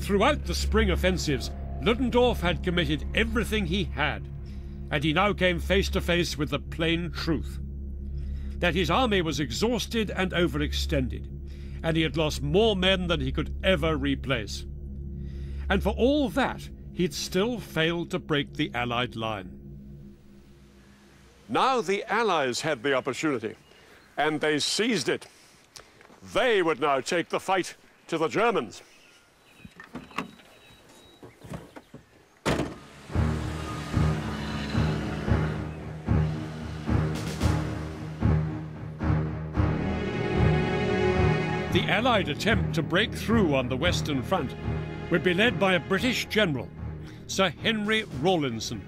Throughout the spring offensives, Ludendorff had committed everything he had, and he now came face to face with the plain truth: that his army was exhausted and overextended, and he had lost more men than he could ever replace. And for all that, he'd still failed to break the Allied line. Now the Allies had the opportunity, and they seized it. They would now take the fight to the Germans. The Allied attempt to break through on the Western Front would be led by a British general, Sir Henry Rawlinson.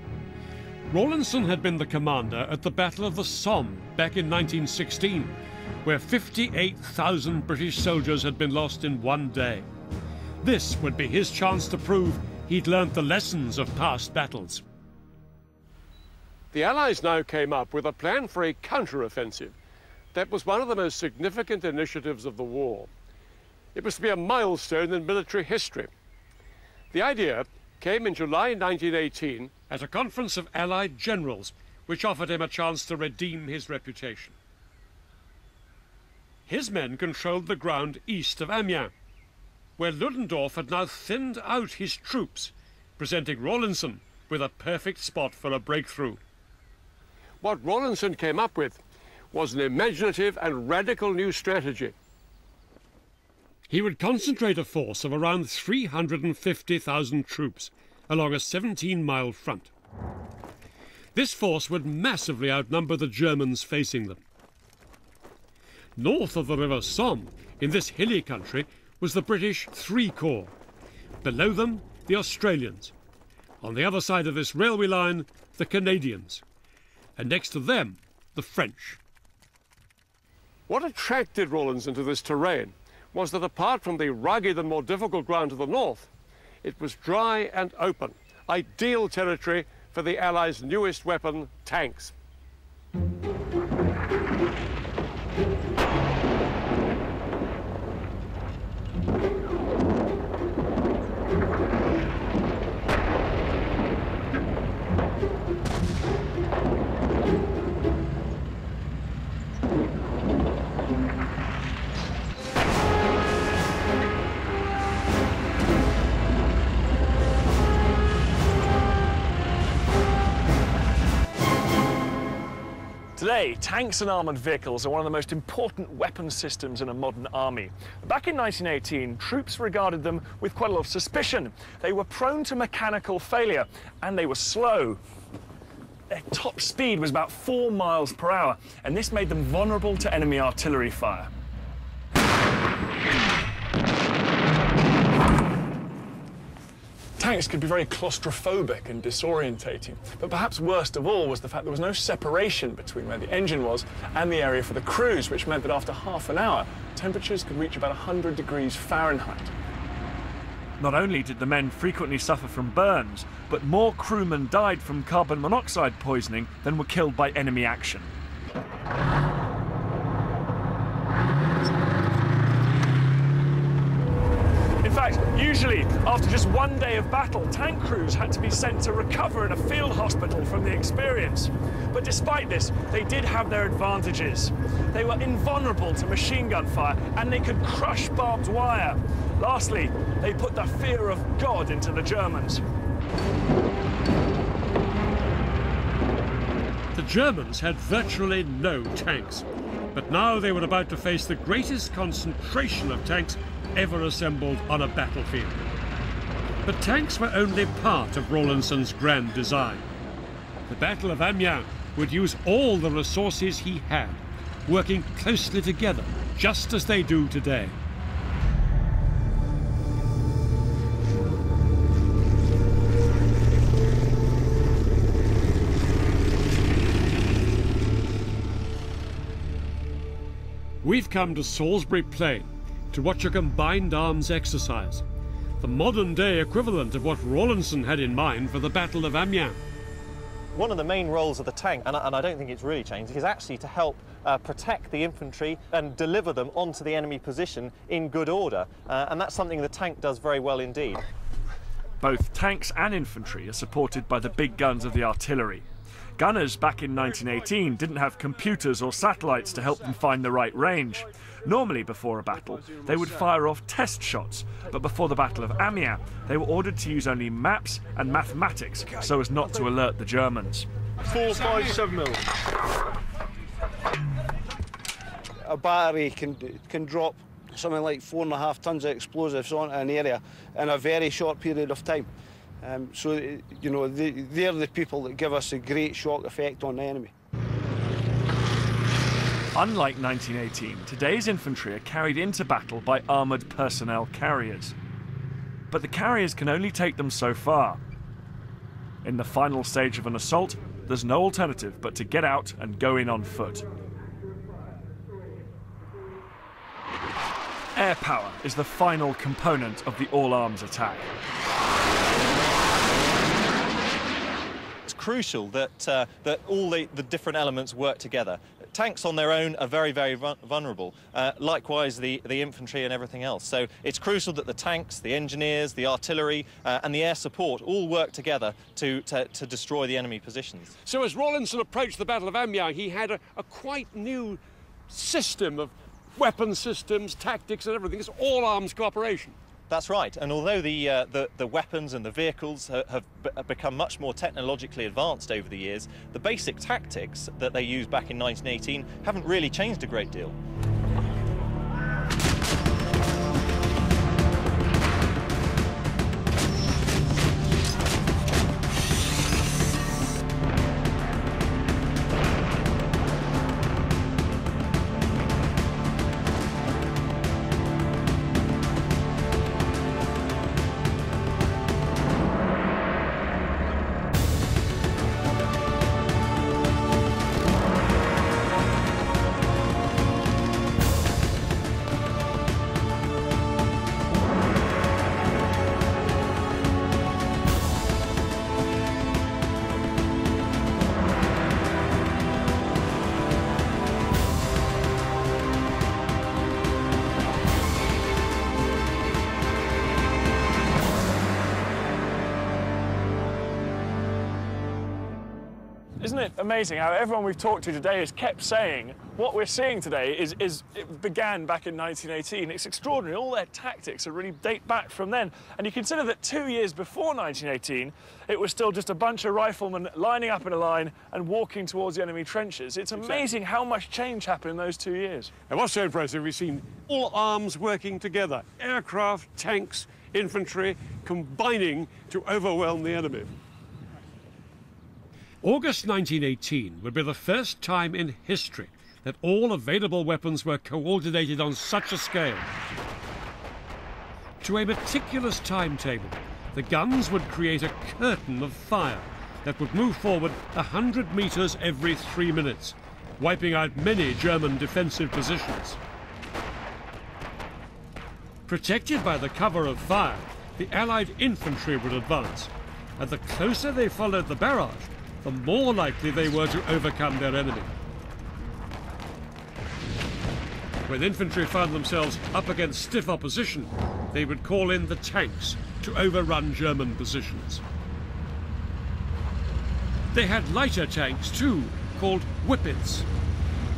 Rawlinson had been the commander at the Battle of the Somme back in 1916, where 58,000 British soldiers had been lost in one day. This would be his chance to prove he'd learnt the lessons of past battles. The Allies now came up with a plan for a counter-offensive that was one of the most significant initiatives of the war. It was to be a milestone in military history. The idea came in July 1918 at a conference of Allied generals, which offered him a chance to redeem his reputation. His men controlled the ground east of Amiens, where Ludendorff had now thinned out his troops, presenting Rawlinson with a perfect spot for a breakthrough. What Rawlinson came up with was an imaginative and radical new strategy. He would concentrate a force of around 350,000 troops along a 17-mile front. This force would massively outnumber the Germans facing them. North of the River Somme, in this hilly country, was the British III Corps. Below them, the Australians. On the other side of this railway line, the Canadians. And next to them, the French. What attracted Rawlinson to this terrain was that apart from the rugged and more difficult ground to the north, it was dry and open, ideal territory for the Allies' newest weapon, tanks. Today, tanks and armoured vehicles are one of the most important weapon systems in a modern army. Back in 1918, troops regarded them with quite a lot of suspicion. They were prone to mechanical failure, and they were slow. Their top speed was about 4 miles per hour, and this made them vulnerable to enemy artillery fire. Tanks could be very claustrophobic and disorientating, but perhaps worst of all was the fact there was no separation between where the engine was and the area for the crews, which meant that after half an hour, temperatures could reach about 100 degrees Fahrenheit. Not only did the men frequently suffer from burns, but more crewmen died from carbon monoxide poisoning than were killed by enemy action. In fact, usually, after just one day of battle, tank crews had to be sent to recover in a field hospital from the experience. But despite this, they did have their advantages. They were invulnerable to machine gun fire, and they could crush barbed wire. Lastly, they put the fear of God into the Germans. The Germans had virtually no tanks, but now they were about to face the greatest concentration of tanks ever assembled on a battlefield. But tanks were only part of Rawlinson's grand design. The Battle of Amiens would use all the resources he had, working closely together, just as they do today. We've come to Salisbury Plain to watch a combined arms exercise, the modern-day equivalent of what Rawlinson had in mind for the Battle of Amiens. One of the main roles of the tank, and I don't think it's really changed, is actually to help protect the infantry and deliver them onto the enemy position in good order. And that's something the tank does very well indeed. Both tanks and infantry are supported by the big guns of the artillery. Gunners back in 1918 didn't have computers or satellites to help them find the right range. Normally, before a battle, they would fire off test shots, but before the Battle of Amiens, they were ordered to use only maps and mathematics so as not to alert the Germans. 457 mil. A battery can drop something like 4.5 tons of explosives onto an area in a very short period of time. So, you know, they're the people that give us a great shock effect on the enemy. Unlike 1918, today's infantry are carried into battle by armoured personnel carriers. But the carriers can only take them so far. In the final stage of an assault, there's no alternative but to get out and go in on foot. Air power is the final component of the all-arms attack. It's crucial that all the different elements work together. Tanks on their own are very, very vulnerable. Likewise, the infantry and everything else. So it's crucial that the tanks, the engineers, the artillery and the air support all work together to destroy the enemy positions. So as Rawlinson approached the Battle of Amiens, he had a quite new system of weapon systems, tactics and everything. It's all arms cooperation. That's right, and although the weapons and the vehicles have become much more technologically advanced over the years, the basic tactics that they used back in 1918 haven't really changed a great deal. Isn't it amazing how everyone we've talked to today has kept saying what we're seeing today it began back in 1918. It's extraordinary. All their tactics are really date back from then. And you consider that 2 years before 1918, it was still just a bunch of riflemen lining up in a line and walking towards the enemy trenches. It's amazing how much change happened in those 2 years. And what's so impressive, we've seen all arms working together. Aircraft, tanks, infantry, combining to overwhelm the enemy. August 1918 would be the first time in history that all available weapons were coordinated on such a scale. To a meticulous timetable, the guns would create a curtain of fire that would move forward 100 metres every 3 minutes, wiping out many German defensive positions. Protected by the cover of fire, the Allied infantry would advance, and the closer they followed the barrage, the more likely they were to overcome their enemy. When infantry found themselves up against stiff opposition, they would call in the tanks to overrun German positions. They had lighter tanks too, called Whippets.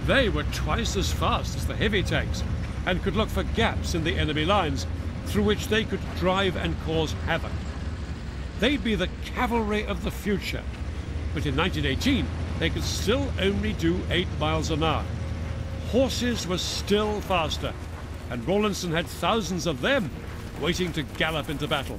They were twice as fast as the heavy tanks and could look for gaps in the enemy lines through which they could drive and cause havoc. They'd be the cavalry of the future. But in 1918, they could still only do 8 miles an hour. Horses were still faster, and Rawlinson had thousands of them waiting to gallop into battle.